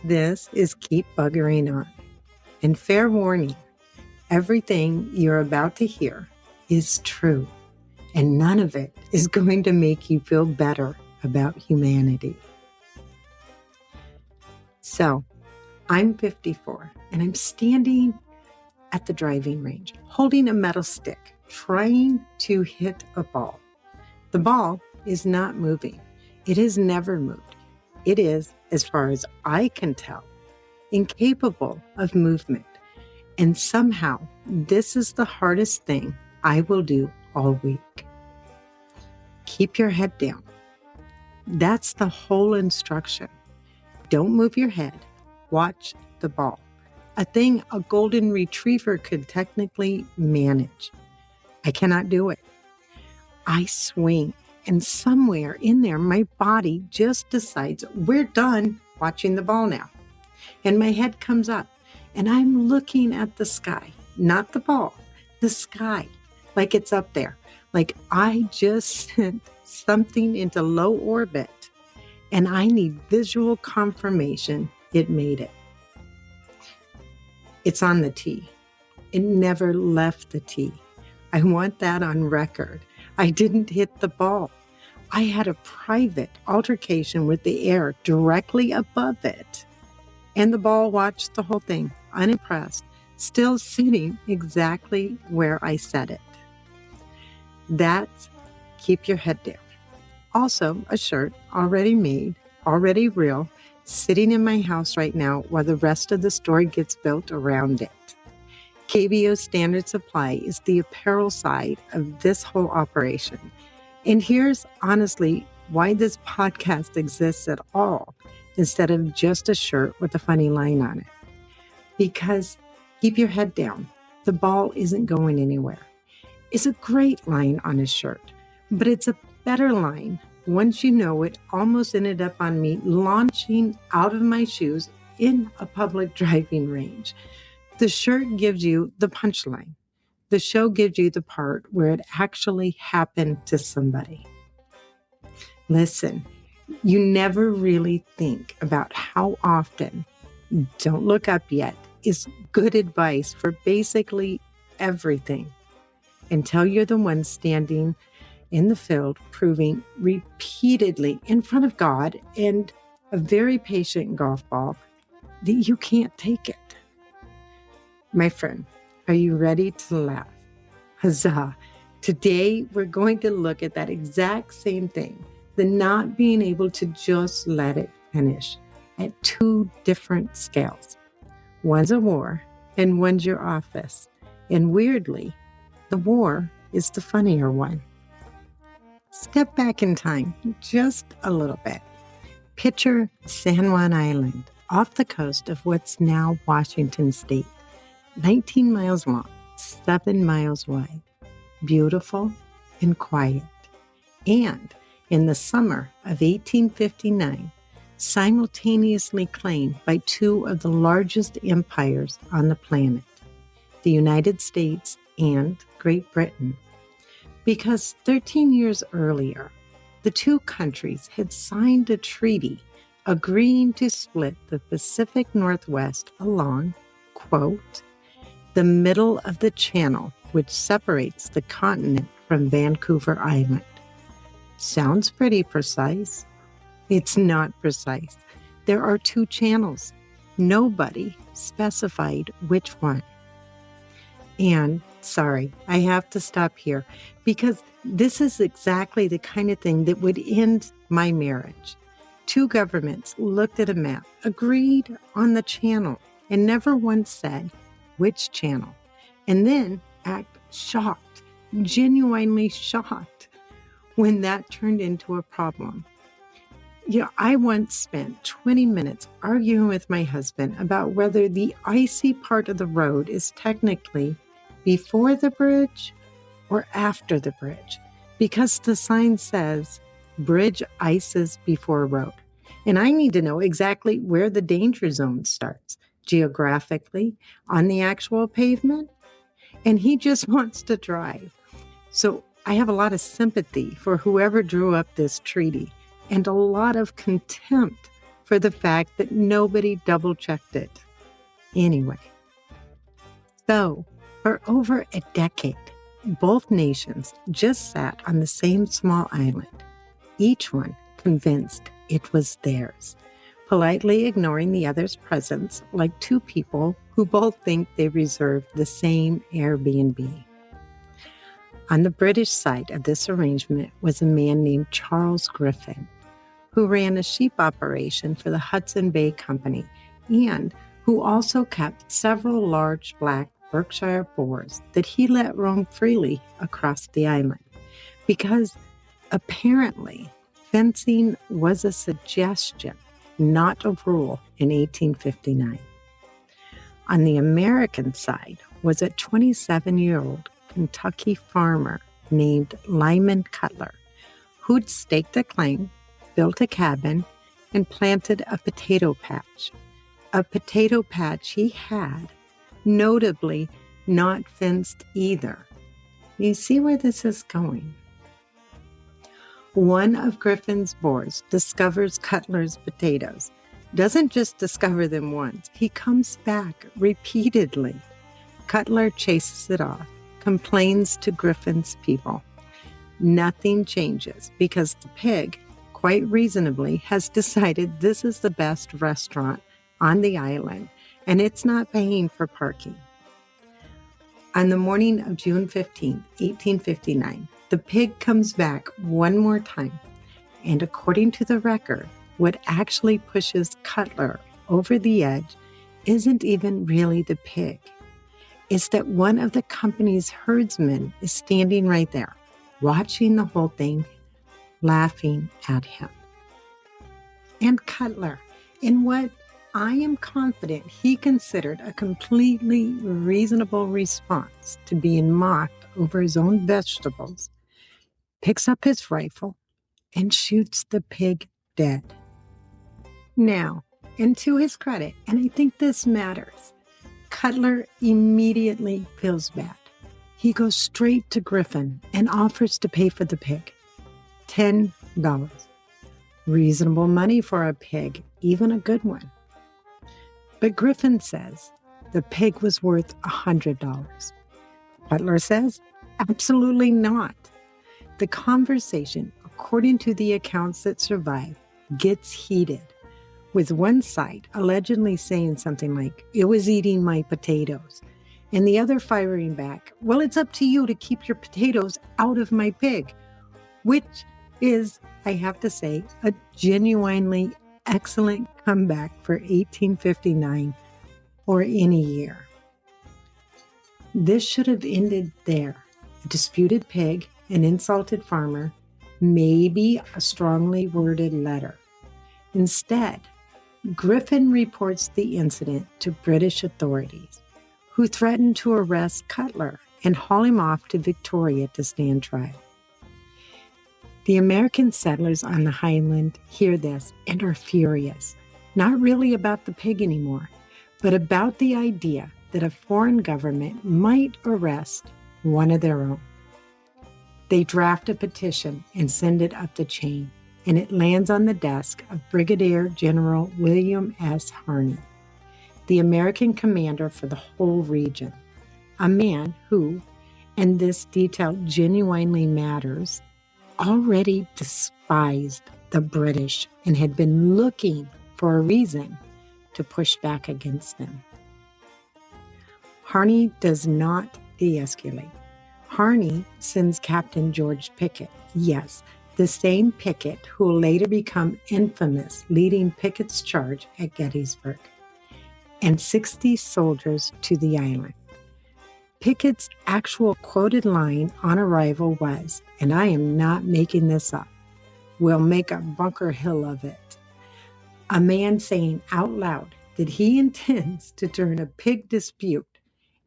This is Keep Buggering On. And fair warning, everything you're about to hear is true, and none of it is going to make you feel better about humanity. So, I'm 54, and I'm standing at the driving range, holding a metal stick, trying to hit a ball. The ball is not moving. It has never moved. It is, as far as I can tell, incapable of movement. And somehow, this is the hardest thing I will do all week. Keep your head down. That's the whole instruction. Don't move your head. Watch the ball. A thing a golden retriever could technically manage. I cannot do it. I swing, and somewhere in there, my body just decides we're done watching the ball now. And my head comes up, and I'm looking at the sky, not the ball, the sky, like it's up there. Like I just sent something into low orbit, and I need visual confirmation it made it. It's on the tee. It never left the tee. I want that on record. I didn't hit the ball. I had a private altercation with the air directly above it. And the ball watched the whole thing, unimpressed, still sitting exactly where I set it. That's keep your head down. Also, a shirt already made, already real, sitting in my house right now while the rest of the story gets built around it. KBO Standard Supply is the apparel side of this whole operation. And here's honestly why this podcast exists at all, instead of just a shirt with a funny line on it. Because keep your head down. The ball isn't going anywhere. It's a great line on a shirt, but it's a better line once you know it almost ended up on me launching out of my shoes in a public driving range. The shirt gives you the punchline. The show gives you the part where it actually happened to somebody. Listen, you never really think about how often "don't look up yet" is good advice for basically everything until you're the one standing in the field proving repeatedly in front of God and a very patient golf ball that you can't take it. My friend, are you ready to laugh? Huzzah! Today, we're going to look at that exact same thing, the not being able to just let it finish, at two different scales. One's a war, and one's your office. And weirdly, the war is the funnier one. Step back in time just a little bit. Picture San Juan Island off the coast of what's now Washington State. 19 miles long, 7 miles wide, beautiful and quiet. And in the summer of 1859, simultaneously claimed by two of the largest empires on the planet, the United States and Great Britain. Because 13 years earlier, the two countries had signed a treaty agreeing to split the Pacific Northwest along, quote, the middle of the channel which separates the continent from Vancouver Island. Sounds pretty precise. It's not precise. There are two channels. Nobody specified which one. And, sorry, I have to stop here because this is exactly the kind of thing that would end my marriage. Two governments looked at a map, agreed on the channel, and never once said which channel, and then act shocked, genuinely shocked, when that turned into a problem. I once spent 20 minutes arguing with my husband about whether the icy part of the road is technically before the bridge or after the bridge, because the sign says bridge ices before road. And I need to know exactly where the danger zone starts, geographically, on the actual pavement. And he just wants to drive. So I have a lot of sympathy for whoever drew up this treaty and a lot of contempt for the fact that nobody double-checked it. Anyway, so for over a decade, both nations just sat on the same small island, each one convinced it was theirs, politely ignoring the other's presence like two people who both think they reserve the same Airbnb. On the British side of this arrangement was a man named Charles Griffin, who ran a sheep operation for the Hudson Bay Company and who also kept several large black Berkshire boars that he let roam freely across the island because apparently fencing was a suggestion, not a rule in 1859. On the American side was a 27-year-old Kentucky farmer named Lyman Cutler, who'd staked a claim, built a cabin, and planted a potato patch. A potato patch he had, notably not fenced either. You see where this is going? One of Griffin's boars discovers Cutler's potatoes. Doesn't just discover them once, he comes back repeatedly. Cutler chases it off, complains to Griffin's people. Nothing changes because the pig, quite reasonably, has decided this is the best restaurant on the island, and it's not paying for parking. On the morning of June 15, 1859, the pig comes back one more time, and according to the record, what actually pushes Cutler over the edge isn't even really the pig. It's that one of the company's herdsmen is standing right there, watching the whole thing, laughing at him. And Cutler, in what I am confident he considered a completely reasonable response to being mocked over his own vegetables, picks up his rifle and shoots the pig dead. Now, and to his credit, and I think this matters, Cutler immediately feels bad. He goes straight to Griffin and offers to pay for the pig. $10. Reasonable money for a pig, even a good one. But Griffin says the pig was worth $100. Cutler says, absolutely not. The conversation, according to the accounts that survive, gets heated, with one side allegedly saying something like, it was eating my potatoes, and the other firing back, well, it's up to you to keep your potatoes out of my pig, which is, I have to say, a genuinely excellent comeback for 1859 or any year. This should have ended there. A disputed pig, an insulted farmer, maybe a strongly worded letter. Instead, Griffin reports the incident to British authorities, who threatened to arrest Cutler and haul him off to Victoria to stand trial. The American settlers on the highland hear this and are furious, not really about the pig anymore, but about the idea that a foreign government might arrest one of their own. They draft a petition and send it up the chain, and it lands on the desk of Brigadier General William S. Harney, the American commander for the whole region, a man who, and this detail genuinely matters, already despised the British and had been looking for a reason to push back against them. Harney does not de-escalate. Harney sends Captain George Pickett, yes, the same Pickett who will later become infamous leading Pickett's charge at Gettysburg, and 60 soldiers to the island. Pickett's actual quoted line on arrival was, and I am not making this up, "We'll make a Bunker Hill of it." A man saying out loud that he intends to turn a pig dispute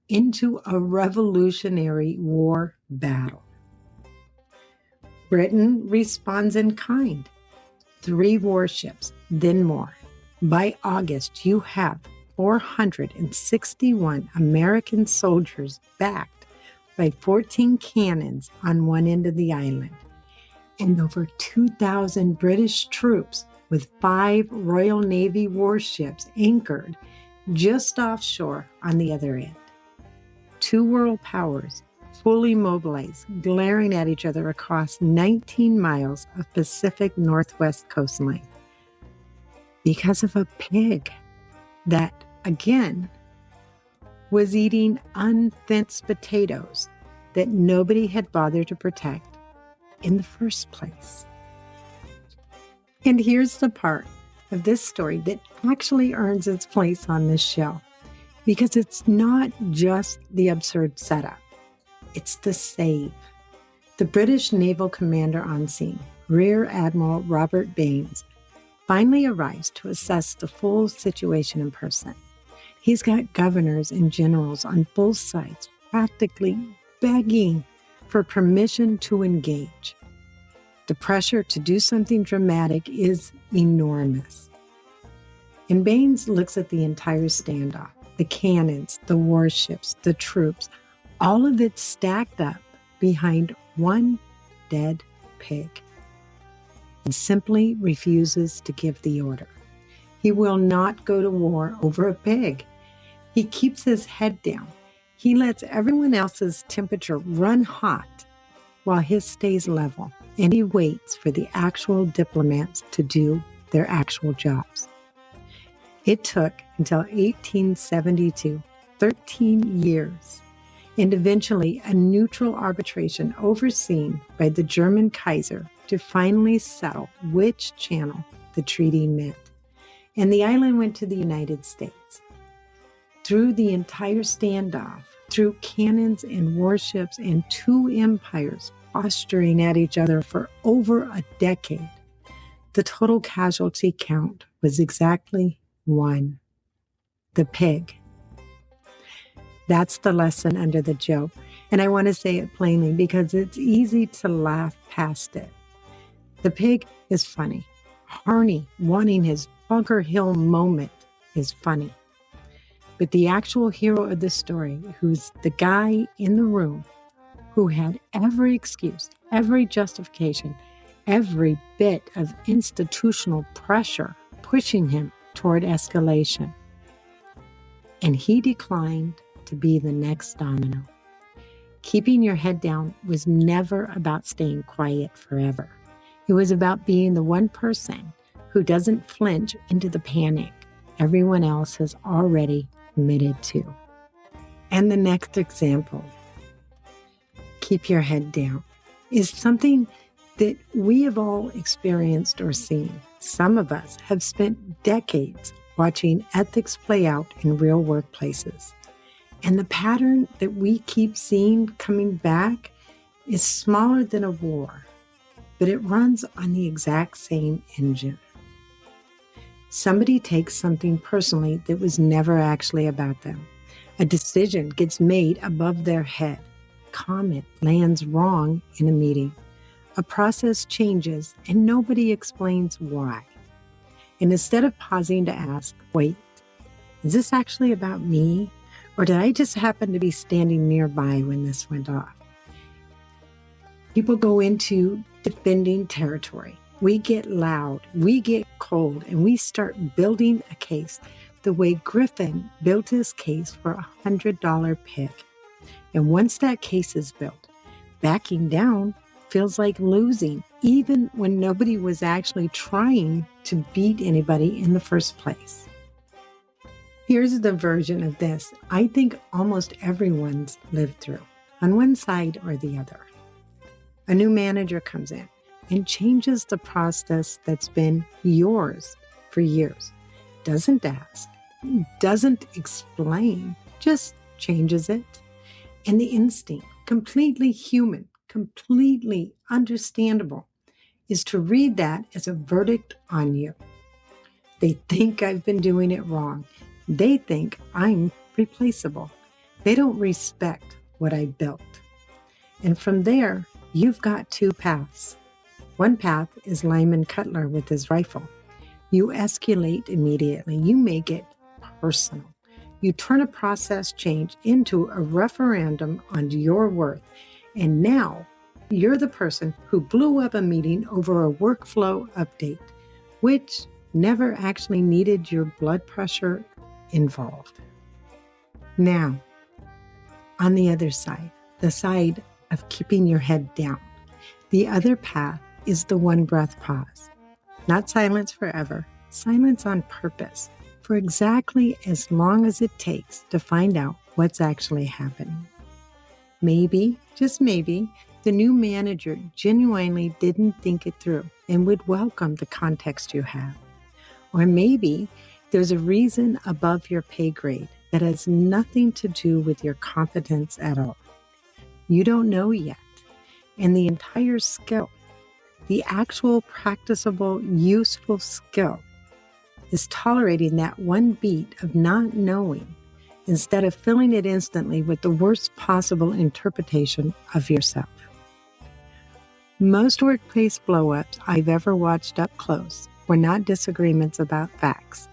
into a Revolutionary War battle. Britain responds in kind. 3 warships, then more. By August, you have 461 American soldiers backed by 14 cannons on one end of the island, and over 2,000 British troops with 5 Royal Navy warships anchored just offshore on the other end. 2 world powers, fully mobilized, glaring at each other across 19 miles of Pacific Northwest coastline. Because of a pig that, again, was eating unfenced potatoes that nobody had bothered to protect in the first place. And here's the part of this story that actually earns its place on this show, because it's not just the absurd setup, it's the save. The British naval commander on scene, Rear Admiral Robert Baines, finally arrives to assess the full situation in person. He's got governors and generals on both sides practically begging for permission to engage. The pressure to do something dramatic is enormous. And Baines looks at the entire standoff, the cannons, the warships, the troops, all of it stacked up behind one dead pig, and simply refuses to give the order. He will not go to war over a pig. He keeps his head down. He lets everyone else's temperature run hot while his stays level, and he waits for the actual diplomats to do their actual jobs. It took until 1872, 13 years, and eventually a neutral arbitration overseen by the German Kaiser to finally settle which channel the treaty meant. And the island went to the United States. Through the entire standoff, through cannons and warships and 2 empires posturing at each other for over a decade, the total casualty count was exactly 1. The pig. That's the lesson under the joke. And I want to say it plainly because it's easy to laugh past it. The pig is funny. Harney wanting his Bunker Hill moment is funny. But the actual hero of the story, who's the guy in the room who had every excuse, every justification, every bit of institutional pressure pushing him toward escalation. And he declined to be the next domino. Keeping your head down was never about staying quiet forever. It was about being the one person who doesn't flinch into the panic everyone else has already committed to. And the next example, keep your head down, is something that we have all experienced or seen. Some of us have spent decades watching ethics play out in real workplaces. And the pattern that we keep seeing coming back is smaller than a war, but it runs on the exact same engine. Somebody takes something personally that was never actually about them. A decision gets made above their head. Comment lands wrong in a meeting. A process changes and nobody explains why. And instead of pausing to ask, wait, is this actually about me? Or did I just happen to be standing nearby when this went off? People go into defending territory. We get loud, we get cold, and we start building a case the way Griffin built his case for a $100 pig. And once that case is built, backing down feels like losing, even when nobody was actually trying to beat anybody in the first place. Here's the version of this I think almost everyone's lived through, on one side or the other. A new manager comes in and changes the process that's been yours for years. Doesn't ask, doesn't explain, just changes it. And the instinct, completely human, completely understandable, is to read that as a verdict on you. They think I've been doing it wrong. They think I'm replaceable. They don't respect what I built. And from there, you've got 2 paths. One path is Lyman Cutler with his rifle. You escalate immediately. You make it personal. You turn a process change into a referendum on your worth. And now you're the person who blew up a meeting over a workflow update. which never actually needed your blood pressure involved. Now, on the other side, the side of keeping your head down, the other path is the one breath pause. Not silence forever, silence on purpose, for exactly as long as it takes to find out what's actually happening. Maybe, just maybe, the new manager genuinely didn't think it through and would welcome the context you have. Or maybe there's a reason above your pay grade that has nothing to do with your competence at all. You don't know yet. And the entire skill, the actual practicable, useful skill, is tolerating that one beat of not knowing instead of filling it instantly with the worst possible interpretation of yourself. Most workplace blow-ups I've ever watched up close were not disagreements about facts.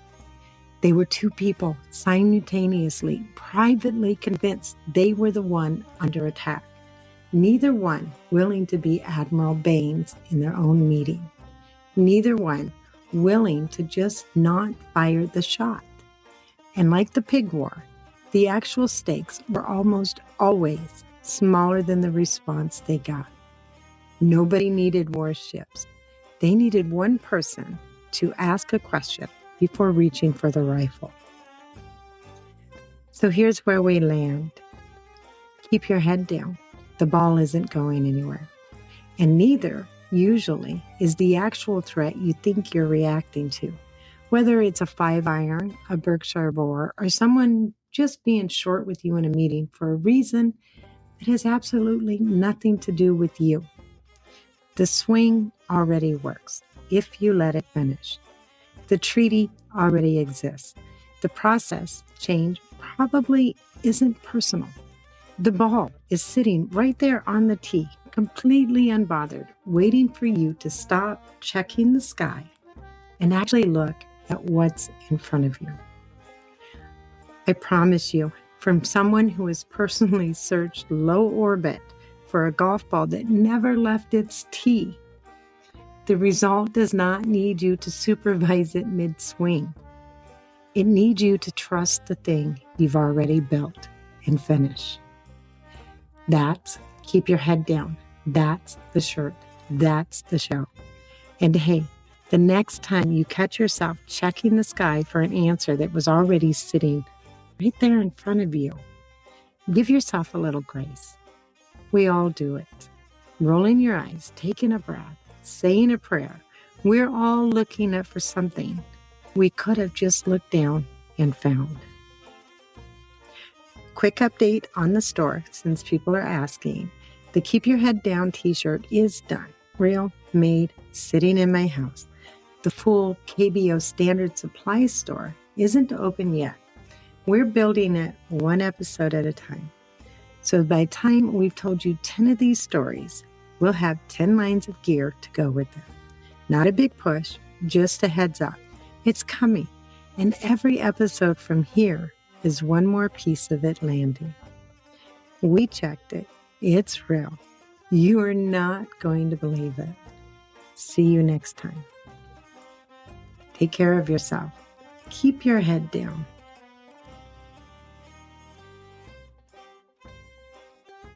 They were two people simultaneously, privately convinced they were the one under attack. Neither one willing to be Admiral Baines in their own meeting. Neither one willing to just not fire the shot. And like the pig war, the actual stakes were almost always smaller than the response they got. Nobody needed warships. They needed one person to ask a question before reaching for the rifle. So here's where we land. Keep your head down. The ball isn't going anywhere. And neither, usually, is the actual threat you think you're reacting to. Whether it's a 5-iron, a Berkshire boar, or someone just being short with you in a meeting for a reason that has absolutely nothing to do with you. The swing already works if you let it finish. The treaty already exists. The process change probably isn't personal. The ball is sitting right there on the tee, completely unbothered, waiting for you to stop checking the sky and actually look at what's in front of you. I promise you, from someone who has personally searched low orbit for a golf ball that never left its tee, the result does not need you to supervise it mid-swing. It needs you to trust the thing you've already built and finish. That's keep your head down. That's the shirt. That's the show. And hey, the next time you catch yourself checking the sky for an answer that was already sitting right there in front of you, give yourself a little grace. We all do it. Rolling your eyes, taking a breath, saying a prayer. We're all looking up for something we could have just looked down and found. Quick update on the store, since people are asking. The Keep Your Head Down t-shirt is done. Real, made, sitting in my house. The full KBO Standard Supply store isn't open yet. We're building it one episode at a time. So by the time we've told you 10 of these stories, we'll have 10 lines of gear to go with them. Not a big push, just a heads up. It's coming. And every episode from here is one more piece of it landing. We checked it. It's real. You are not going to believe it. See you next time. Take care of yourself. Keep your head down.